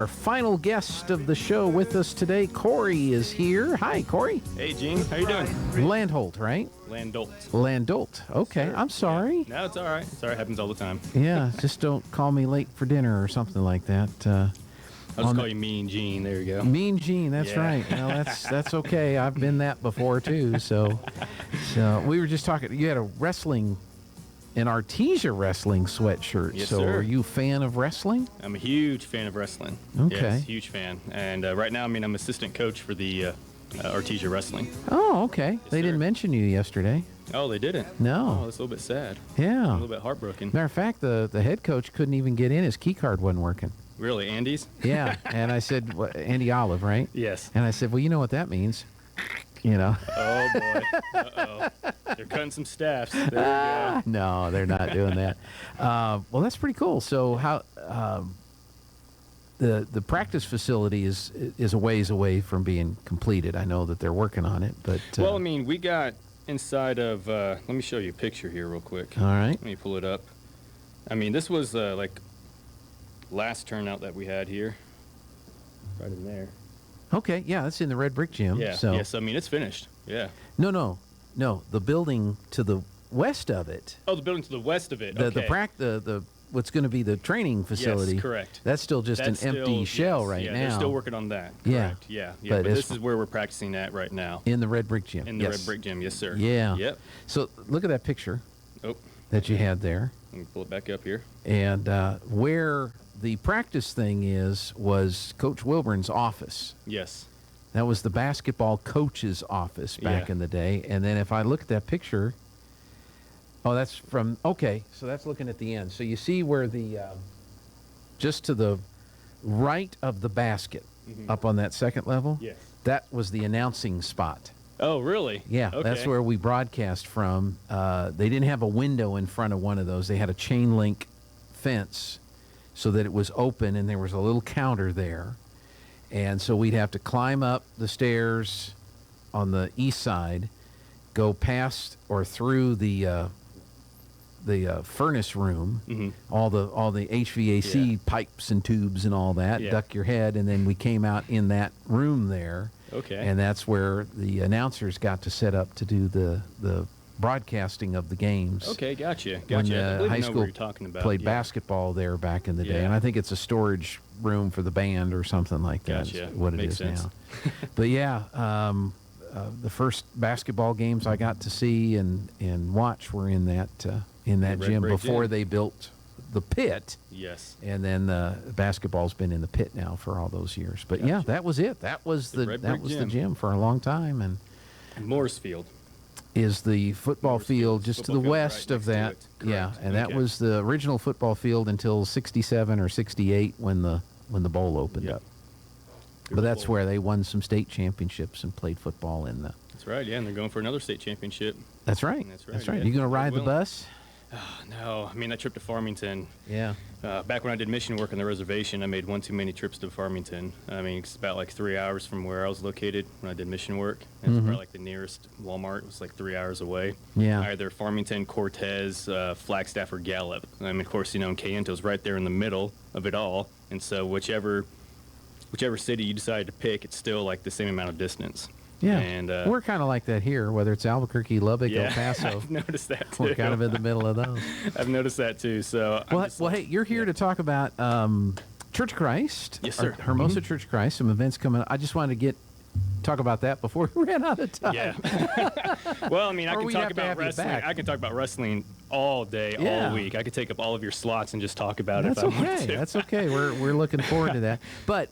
Our final guest of the show with us today, Cory, is here. Hi, Cory. Hey, Gene. How you doing? Landolt, right? Landolt. Landolt. Okay, Sure. I'm sorry. Yeah. No, it's all right. It's all right. Happens all the time. Yeah, just don't call me late for dinner or something like that. I'll just call you Mean Gene. There you go. Mean Gene, that's Yeah. right. Well, that's okay. I've been that before too. So we were just talking. You had an Artesia wrestling sweatshirt. Yes, so sir. are you a fan of wrestling? I'm a huge fan of wrestling. Okay. Yes, huge fan. And right now, I'm assistant coach for the Artesia Wrestling. Oh, okay. Yes, They didn't sir. mention you yesterday. Oh, they didn't? No. Oh, that's a little bit sad. Yeah. A little bit heartbroken. Matter of fact, the head coach couldn't even get in. His key card wasn't working. Really, Andy's? Yeah, and I said, Andy Olive, right? Yes. And I said, well, you know what that means, you know? Oh, boy. Uh-oh. They're cutting some staffs. There we go. No, they're not doing that. Well, that's pretty cool. So how the practice facility is a ways away from being completed. I know that they're working on it, but Well, we got inside of, let me show you a picture here real quick. all right. Let me pull it up. This was like last turnout that we had here. Right in there. Okay, yeah, that's in the red brick gym. Yeah, So yes, it's finished. Yeah. no, the building to the west of it. Oh, the building to the west of it. The Okay. the what's going to be the training facility. Yes, correct. That's still just That's an empty still- shell yes, right yeah, now. They're still working on that. Yeah. Correct. Yeah. But But as this is where we're practicing at right now. in the red brick gym. In the Yes. red brick gym. Yes, sir. Yeah. Yep. So look at that picture Oh, that you had there. let me pull it back up here. And where the practice thing was Coach Wilburn's office. Yes. That was the basketball coach's office back Yeah. in the day. And then if I look at that picture, that's from, okay, so that's looking at the end. So you see where just to the right of the basket, up on that second level, Yes. that was the announcing spot. Oh, really? Yeah, Okay. that's where we broadcast from. They didn't have a window in front of one of those. They had a chain link fence so that it was open, and there was a little counter there. And so we'd have to climb up the stairs on the east side, go past or through the furnace room, all the HVAC Yeah. pipes and tubes and all that, Yeah. duck your head, and then we came out in that room there. Okay. And that's where the announcers got to set up to do the broadcasting of the games. Okay, gotcha. When Gotcha. I the believe I high know what school you're talking about. played Yeah. basketball there back in the day, Yeah. and I think it's a storage room for the band or something like that. Gotcha. Is what it Makes is sense. now. But yeah, the first basketball games I got to see and watch were in that Red gym Brick before Gym. they built the pit. Yes. And then basketball's been in the pit now for all those years. But yeah, Gotcha. that was it. That was The Red Brick the Gym. gym for a long time, and Morrisfield. is the football Morrisfield. field just to Football the field west right of next that. to it. Yeah, Correct. and that Okay. was the original football field until 67 or 68 when the bowl opened Yep. up. But that's where they won some state championships and played football in the. That's right. Yeah, and they're going for another state championship. That's right. That's right, yeah. You going to ride the Willing. bus? No, that trip to Farmington. Yeah. Back when I did mission work on the reservation, I made one too many trips to Farmington. It's about like 3 hours from where I was located when I did mission work. And it's probably like the nearest Walmart was like 3 hours away. Yeah. Either Farmington, Cortez, Flagstaff, or Gallup. Of course, Cayento's right there in the middle of it all. And so whichever city you decide to pick, it's still like the same amount of distance. Yeah. And we're kind of like that here, whether it's Albuquerque, Lubbock, El Paso. I've noticed that too. We're kind of in the middle of those. I've noticed that too. So Hey, you're here to talk about Church of Christ. Yes, sir. Hermosa Church of Christ, some events coming up. I just wanted to talk about that before we ran out of time. Yeah. Well, I can we'd talk have to about have you wrestling. back. I can talk about wrestling all day, Yeah. all week. I could take up all of your slots and just talk about That's it if I wanted okay. to. That's okay. We're looking forward to that. But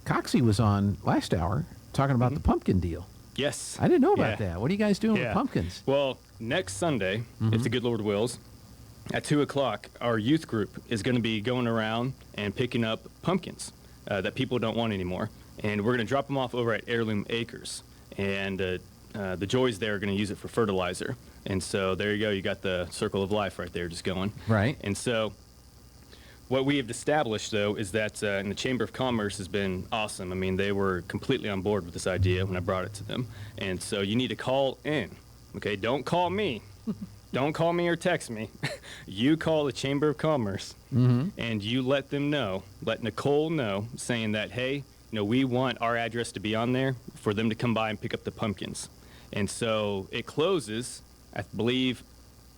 Coxie was on last hour talking about the pumpkin deal. Yes. I didn't know about Yeah. that. What are you guys doing with Yeah. pumpkins? Well, next Sunday, if the good Lord wills, at 2 o'clock, our youth group is going to be going around and picking up pumpkins that people don't want anymore. And we're going to drop them off over at Heirloom Acres. And the Joys there are going to use it for fertilizer. And so there you go. You got the circle of life right there just going. Right. And so what we have established, though, is that and the Chamber of Commerce has been awesome. They were completely on board with this idea when I brought it to them. And so you need to call in. Okay, don't call me. don't call me or text me. You call the Chamber of Commerce and you let them know, let Nicole know, saying that, hey, we want our address to be on there for them to come by and pick up the pumpkins. And so it closes, I believe,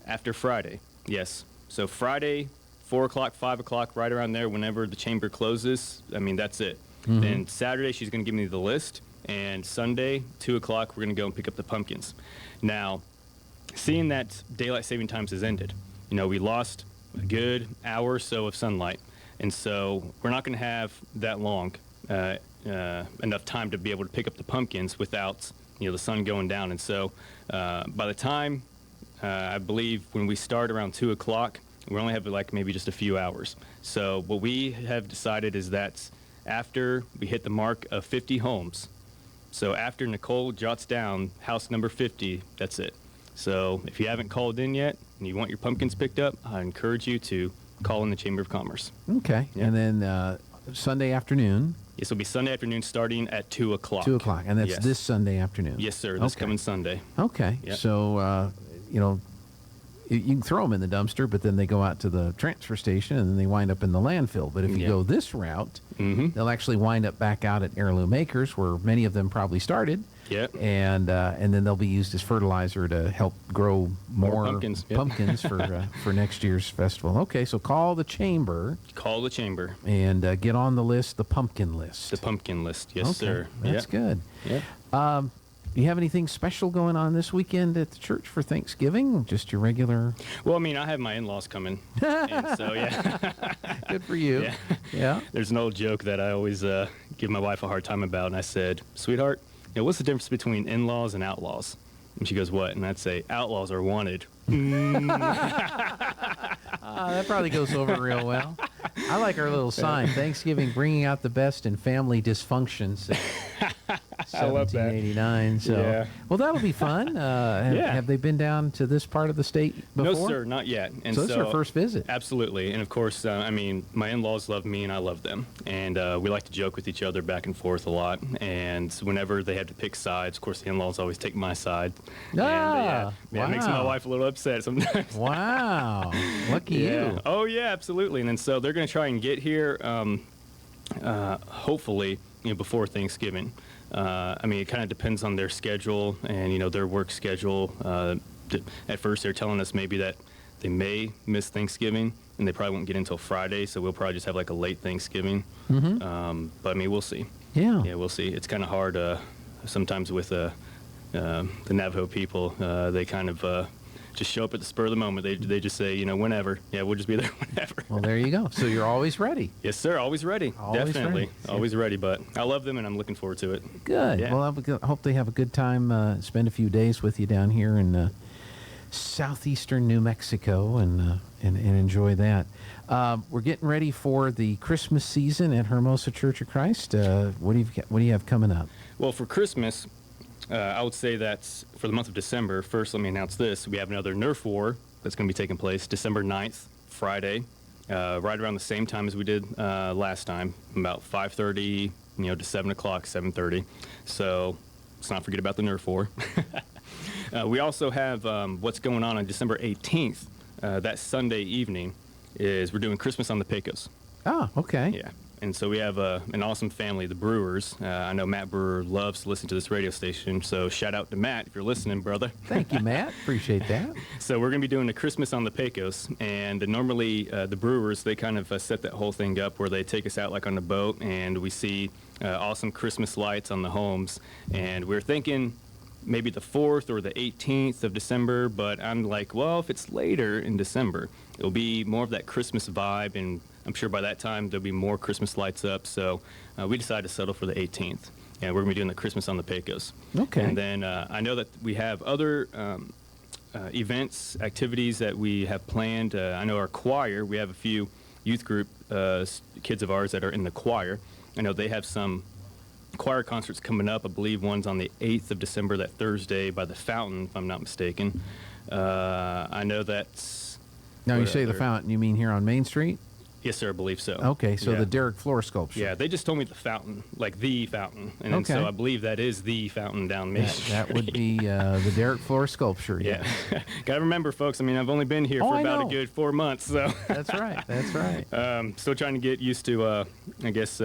after Friday. Yes. So Friday, 4 o'clock, 5 o'clock, right around there, whenever the chamber closes, that's it. Then Saturday, she's going to give me the list. And Sunday, 2 o'clock, we're going to go and pick up the pumpkins. Now, seeing that daylight saving times has ended, we lost a good hour or so of sunlight. And so we're not going to have that long, enough time to be able to pick up the pumpkins without, the sun going down. And so by the time, I believe when we start around 2 o'clock, we only have maybe just a few hours. So what we have decided is that after we hit the mark of 50 homes, so after Nicole jots down house number 50, that's it. So if you haven't called in yet and you want your pumpkins picked up, I encourage you to call in the Chamber of Commerce. Okay. Yeah. And then Sunday afternoon. This will be Sunday afternoon starting at 2 o'clock. 2 o'clock. And that's this Sunday afternoon. Yes, sir. This coming Sunday. Okay. Yep. So, you can throw them in the dumpster, but then they go out to the transfer station and then they wind up in the landfill. But if you go this route, they'll actually wind up back out at Heirloom Acres, where many of them probably started. Yep. And then they'll be used as fertilizer to help grow more pumpkins, pumpkins for next year's festival. Okay, so call the chamber. Call the chamber. And get on the list, the pumpkin list. The pumpkin list, yes, sir. That's good. Yeah. Do you have anything special going on this weekend at the church for Thanksgiving? Just your regular? Well, I have my in-laws coming, and so yeah. Good for you. Yeah. There's an old joke that I always give my wife a hard time about, and I said, "Sweetheart, what's the difference between in-laws and outlaws?" And she goes, "What?" And I'd say, "Outlaws are wanted." That probably goes over real well. I like our little sign, Thanksgiving bringing out the best in family dysfunctions. I love that. 1789. So, yeah. Well, that'll be fun. Have they been down to this part of the state before? No, sir, not yet. And so this is our first visit. Absolutely. And of course, my in-laws love me and I love them. And we like to joke with each other back and forth a lot. And whenever they have to pick sides, of course, the in-laws always take my side. Wow. It makes my wife a little upset sometimes. Wow. Lucky you. Oh, yeah, absolutely. And then so they're going to try and get here, hopefully, before Thanksgiving. It kind of depends on their schedule and, their work schedule. At first, they're telling us maybe that they may miss Thanksgiving, and they probably won't get until Friday, so we'll probably just have a late Thanksgiving. But, we'll see. Yeah. Yeah, we'll see. It's kind of hard sometimes with the Navajo people. They kind of just show up at the spur of the moment. They just say, whenever. Yeah, we'll just be there whenever. Well, there you go. So you're always ready. Yes, sir. Always ready. Always Definitely. ready. Always ready. But I love them, and I'm looking forward to it. Good. Yeah. Well, I hope they have a good time, spend a few days with you down here in southeastern New Mexico and enjoy that. We're getting ready for the Christmas season at Hermosa Church of Christ. What do you have coming up? Well, for Christmas, I would say that for the month of December, first let me announce this. We have another Nerf War that's going to be taking place December 9th, Friday, right around the same time as we did last time, about 5:30, to 7 o'clock, 7:30. So let's not forget about the Nerf War. We also have what's going on December 18th. That Sunday evening is we're doing Christmas on the Pecos. Oh, okay. Yeah. And so we have an awesome family, the Brewers. I know Matt Brewer loves to listen to this radio station, so shout out to Matt if you're listening, brother. Thank you, Matt. Appreciate that. So we're going to be doing a Christmas on the Pecos, and normally the Brewers, they kind of set that whole thing up where they take us out on a boat, and we see awesome Christmas lights on the homes. And we're thinking maybe the 4th or the 18th of December, but I'm like, well, if it's later in December, it'll be more of that Christmas vibe, and I'm sure by that time there'll be more Christmas lights up. So we decided to settle for the 18th, and we're going to be doing the Christmas on the Pecos. Okay. And then I know that we have other events, activities that we have planned. I know our choir, we have a few youth group kids of ours that are in the choir. I know they have some choir concerts coming up. I believe one's on the 8th of December, that Thursday, by the Fountain, if I'm not mistaken. I know that's... Now, you say the Fountain, you mean here on Main Street? Yes, sir, I believe so. Okay, so Yeah. the Derek floor sculpture. Yeah, they just told me the fountain, like the fountain. And then Okay. so I believe that is the fountain down Main That, Street. that would be the Derek floor sculpture. Yeah. Got to remember, folks, I mean, I've only been here Oh, for I about know. a good 4 months, so That's right. That's right. still trying to get used to, I guess,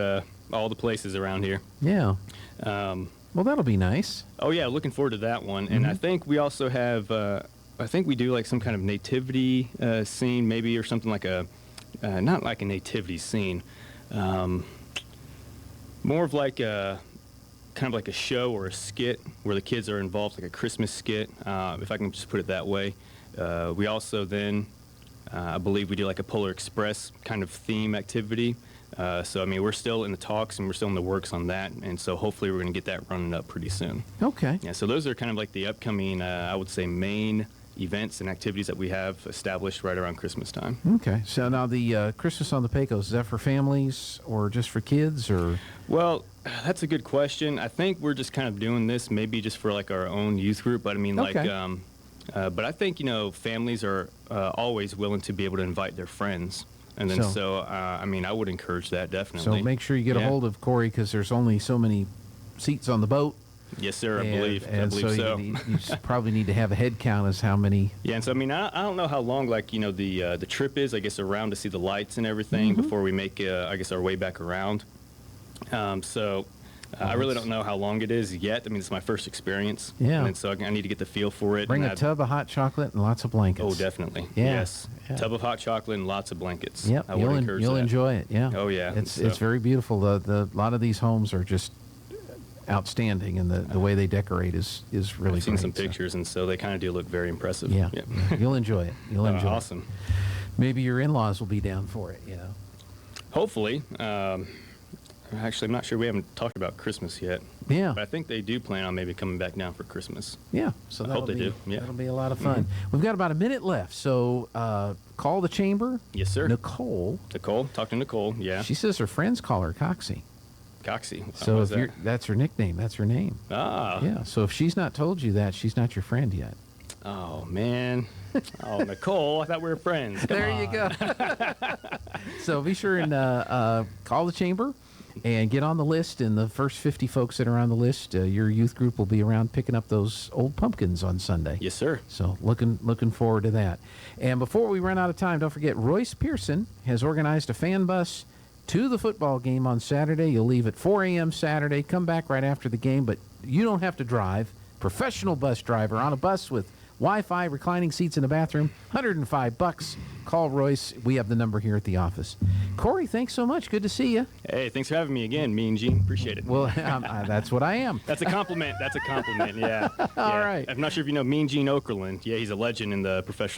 all the places around here. Yeah. Um, Well, that'll be nice. oh, yeah, looking forward to that one. And I think we also have, I think we do like some kind of nativity scene, maybe, or something like a, not like a nativity scene, more of like a, kind of like a show or a skit where the kids are involved, like a Christmas skit, if I can just put it that way. We also then, I believe we do like a Polar Express kind of theme activity. So, I mean, we're still in the talks and we're still in the works on that. And so hopefully we're going to get that running up pretty soon. Okay. Yeah, so those are kind of like the upcoming, I would say, main events and activities that we have established right around Christmas time. Okay. So now the Christmas on the Pecos, is that for families or just for kids or? Well, that's a good question. I think we're just kind of doing this maybe just for like our own youth group. But I mean, like, Okay. but I think, families are always willing to be able to invite their friends. And then I mean, I would encourage that definitely. So make sure you get a Yeah. hold of Cory because there's only so many seats on the boat. Yes, sir, I And believe so. you just probably need to have a head count as how many. Yeah, and so I mean, I don't know how long like the trip is. I guess around to see the lights and everything before we make I guess our way back around. I really don't know how long it is yet. I mean, it's my first experience. Yeah. And so I need to get the feel for it. Bring and a tub of hot chocolate and lots of blankets. Oh, definitely. Yeah. Yes. Yeah. Tub of hot chocolate and lots of blankets. Yep, I would encourage you'll that. enjoy it. Yeah. Oh, yeah. It's So- it's very beautiful. The lot of these homes are just outstanding, and the way they decorate is really I've seen great, some so- pictures, and so they kind of do look very impressive. Yeah, Yep. you'll enjoy it. You'll enjoy it. Awesome. Maybe your in-laws will be down for it. Hopefully. Actually, I'm not sure. We haven't talked about Christmas yet. Yeah. But I think they do plan on maybe coming back down for Christmas. Yeah. So I hope that'll they be, do, yeah. That'll be a lot of fun. We've got about a minute left, so call the chamber. Yes, sir. Nicole. Nicole, talk to Nicole. Yeah. She says her friends call her Coxie. Coxie. So What's if you're, that? that's her nickname. That's her name. Ah. Yeah. So if she's not told you that, she's not your friend yet. Oh, man. Oh, Nicole, I thought we were friends. Come There on. you go. So be sure and call the chamber and get on the list. And the first 50 folks that are on the list, your youth group will be around picking up those old pumpkins on Sunday. Yes, sir. So looking forward to that. And before we run out of time, don't forget Royce Pearson has organized a fan bus to the football game on Saturday. You'll leave at 4 a.m. Saturday. Come back right after the game, but you don't have to drive. Professional bus driver on a bus with Wi-Fi, reclining seats in the bathroom, $105. Call Royce. We have the number here at the office. Cory, thanks so much. Good to see you. Hey, thanks for having me again, me and Gene. Appreciate it. Well, that's what I am. That's a compliment. That's a compliment. Yeah. All Yeah. right. I'm not sure if you know Mean Gene Okerlund. Yeah, he's a legend in the professional